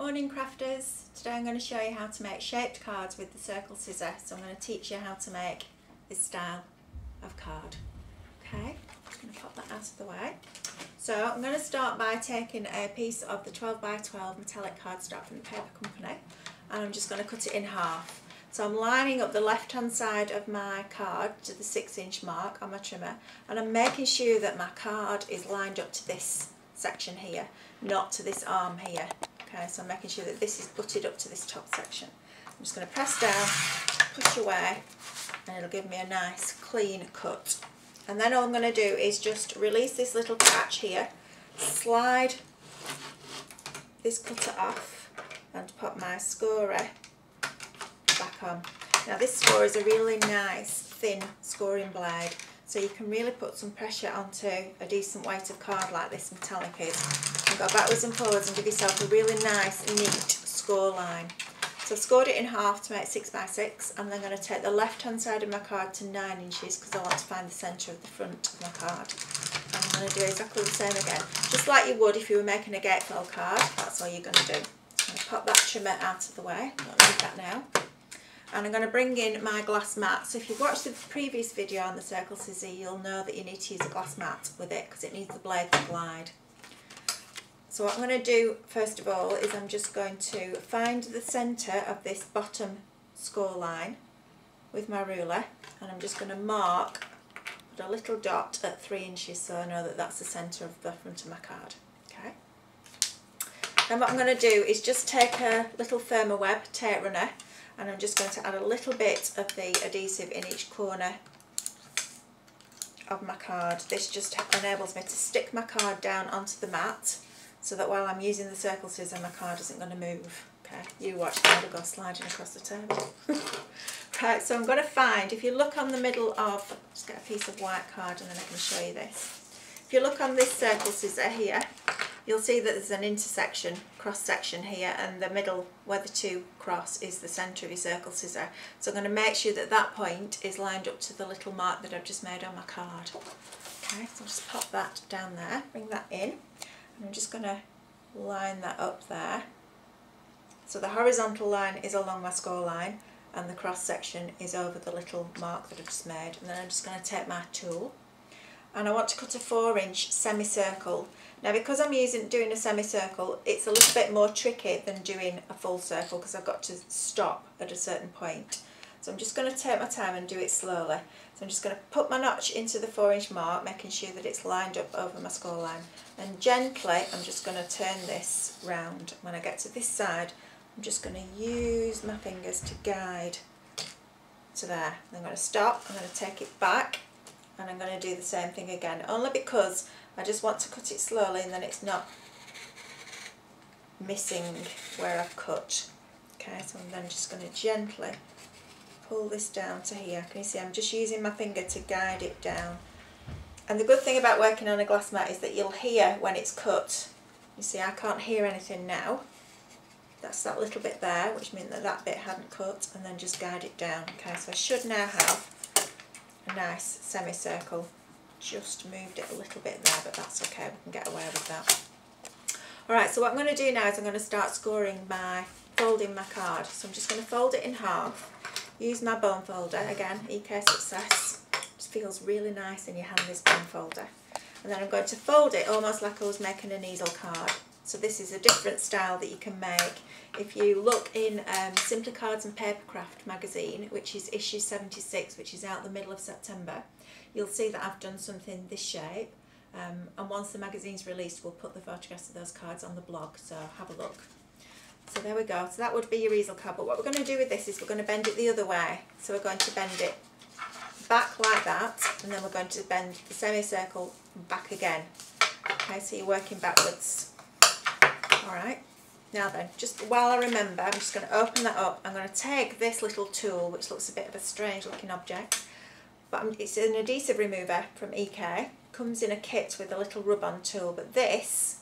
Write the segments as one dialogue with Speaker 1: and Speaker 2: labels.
Speaker 1: Morning crafters, today I'm going to show you how to make shaped cards with the Circel Scissors. So I'm going to teach you how to make this style of card. Okay, I'm going to pop that out of the way. So I'm going to start by taking a piece of the 12x12 metallic cardstock from the paper company, and I'm just going to cut it in half. So I'm lining up the left hand side of my card to the 6-inch mark on my trimmer, and I'm making sure that my card is lined up to this section here, not to this arm here. Okay, so I'm making sure that this is butted up to this top section. I'm just going to press down, push away, and it'll give me a nice clean cut. And then all I'm going to do is just release this little catch here, slide this cutter off, and put my scorer back on. Now this scorer is a really nice thin scoring blade, so you can really put some pressure onto a decent weight of card like this metallic is, and go backwards and forwards and give yourself a really nice neat score line. So I've scored it in half to make 6x6, and then I'm going to take the left hand side of my card to 9 inches because I want to find the centre of the front of my card. And I'm going to do exactly the same again, just like you would if you were making a gatefold card. That's all you're going to do. I'm going to pop that trimmer out of the way, don't need that now. And I'm going to bring in my glass mat. So if you've watched the previous video on the Circel Scissors, you'll know that you need to use a glass mat with it because it needs the blade to glide. So what I'm going to do first of all is I'm just going to find the centre of this bottom score line with my ruler, and I'm just going to mark a little dot at 3 inches so I know that that's the centre of the front of my card. Okay. Then what I'm going to do is just take a little firmer web tape runner, and I'm just going to add a little bit of the adhesive in each corner of my card. This just enables me to stick my card down onto the mat so that while I'm using the Circel Scissors my card isn't going to move. Okay, you watch me, it'll go sliding across the table. Right, so I'm going to find, if you look on the middle of, just get a piece of white card and then I can show you this. If you look on this Circel Scissor here, you'll see that there's an intersection, cross section here, and the middle where the two cross is the centre of your Circel Scissor. So I'm going to make sure that that point is lined up to the little mark that I've just made on my card. Okay, so I'll just pop that down there, bring that in, and I'm just going to line that up there. So the horizontal line is along my score line and the cross section is over the little mark that I've just made. And then I'm just going to take my tool, and I want to cut a 4-inch semicircle. Now because I'm doing a semicircle, it's a little bit more tricky than doing a full circle because I've got to stop at a certain point. So I'm just going to take my time and do it slowly. So I'm just going to put my notch into the 4-inch mark, making sure that it's lined up over my score line. And gently I'm just going to turn this round. When I get to this side, I'm just going to use my fingers to guide to there. I'm going to stop, I'm going to take it back, and I'm going to do the same thing again, only because I just want to cut it slowly and then it's not missing where I've cut. Okay, so I'm then just going to gently pull this down to here. Can you see I'm just using my finger to guide it down? And the good thing about working on a glass mat is that you'll hear when it's cut. You see I can't hear anything now. That's that little bit there, which means that that bit hadn't cut, and then just guide it down. Okay, so I should now have a nice semicircle. Just moved it a little bit there, but that's okay, we can get away with that. Alright, so what I'm going to do now is I'm going to start folding my card. So I'm just going to fold it in half, use my bone folder, again, EK Success. Just feels really nice in your hand, this bone folder. And then I'm going to fold it almost like I was making an easel card. So this is a different style that you can make. If you look in Simply Cards and Papercraft magazine, which is issue 76, which is out the middle of September, you'll see that I've done something this shape. And once the magazine's released, we'll put the photographs of those cards on the blog, so have a look. So there we go. So that would be your easel card. But what we're going to do with this is we're going to bend it the other way. So we're going to bend it back like that, and then we're going to bend the semicircle back again. Okay, so you're working backwards. Alright, now then, just while I remember, I'm just going to open that up. I'm going to take this little tool, which looks a bit of a strange looking object, but it's an adhesive remover from EK. Comes in a kit with a little rub-on tool, but this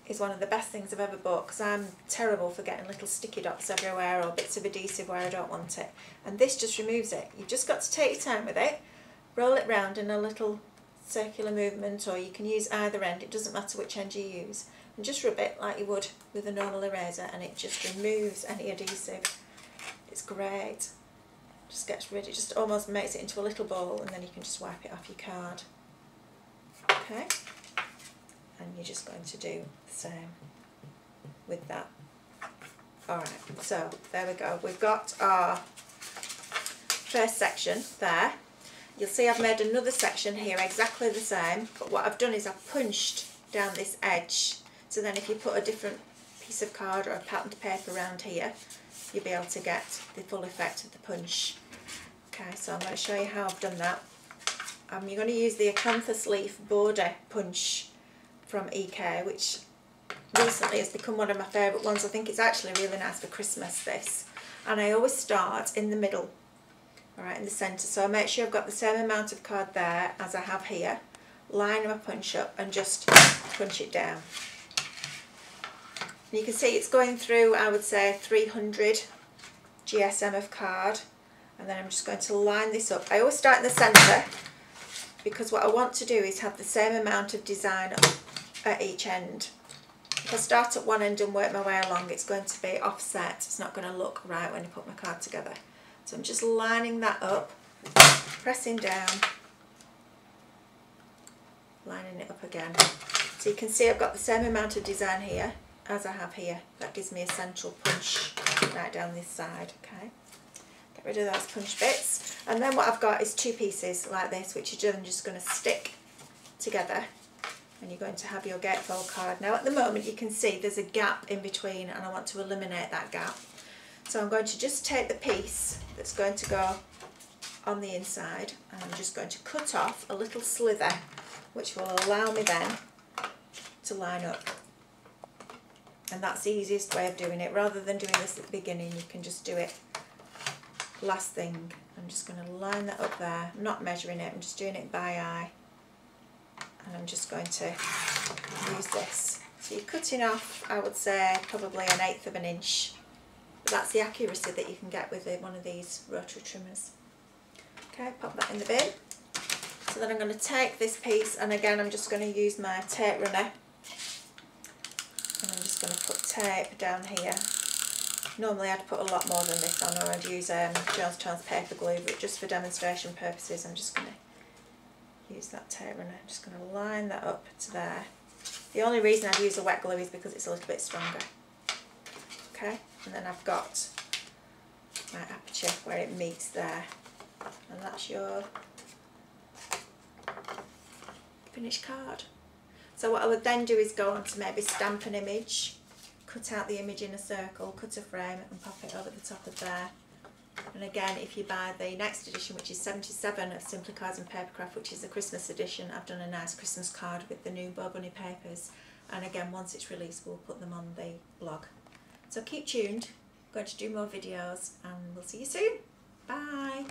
Speaker 1: is one of the best things I've ever bought because I'm terrible for getting little sticky dots everywhere or bits of adhesive where I don't want it. And this just removes it. You've just got to take your time with it, roll it round in a little circular movement, or you can use either end, it doesn't matter which end you use. and just rub it like you would with a normal eraser, and it just removes any adhesive. It's great. Just gets rid, it just almost makes it into a little ball, and then you can just wipe it off your card. Okay, and you're just going to do the same with that. Alright, so there we go. We've got our first section there. You'll see I've made another section here exactly the same, but what I've done is I've punched down this edge, so then if you put a different piece of card or a patterned paper around here, you'll be able to get the full effect of the punch. Okay, so I'm going to show you how I've done that. You're going to use the acanthus leaf border punch from EK, which recently has become one of my favourite ones. I think it's actually really nice for Christmas, this. And I always start in the middle, alright, in the centre. So I make sure I've got the same amount of card there as I have here. Line my punch up and just punch it down. And you can see it's going through, I would say, 300 GSM of card. And then I'm just going to line this up. I always start in the centre, because what I want to do is have the same amount of design at each end. If I start at one end and work my way along, it's going to be offset. It's not going to look right when you put my card together. So I'm just lining that up, pressing down, lining it up again. So you can see I've got the same amount of design here as I have here. That gives me a central punch right down this side. Okay, get rid of those punch bits. And then what I've got is two pieces like this, which you're just going to stick together. And you're going to have your gatefold card. Now at the moment you can see there's a gap in between, and I want to eliminate that gap. So I'm going to just take the piece that's going to go on the inside, and I'm just going to cut off a little slither, which will allow me then to line up. And that's the easiest way of doing it. Rather than doing this at the beginning, you can just do it last thing. I'm just going to line that up there. I'm not measuring it, I'm just doing it by eye. And I'm just going to use this. So you're cutting off, I would say, probably 1/8 of an inch. But that's the accuracy that you can get with one of these rotary trimmers. Okay, pop that in the bin. So then I'm going to take this piece, and again I'm just going to use my tape runner. And I'm just going to put tape down here. Normally I'd put a lot more than this on, or I'd use Jonestown's paper glue, but just for demonstration purposes I'm just going to use that tape runner. I'm just going to line that up to there. The only reason I'd use a wet glue is because it's a little bit stronger. Okay, and then I've got my aperture where it meets there, and that's your finished card. So what I would then do is go on to maybe stamp an image, cut out the image in a circle, cut a frame and pop it over the top of there. And again, if you buy the next edition, which is 77 of Simply Cards and Papercraft, which is the Christmas edition, I've done a nice Christmas card with the new Bo Bunny papers. And again, once it's released, we'll put them on the blog. So keep tuned, I'm going to do more videos, and we'll see you soon. Bye!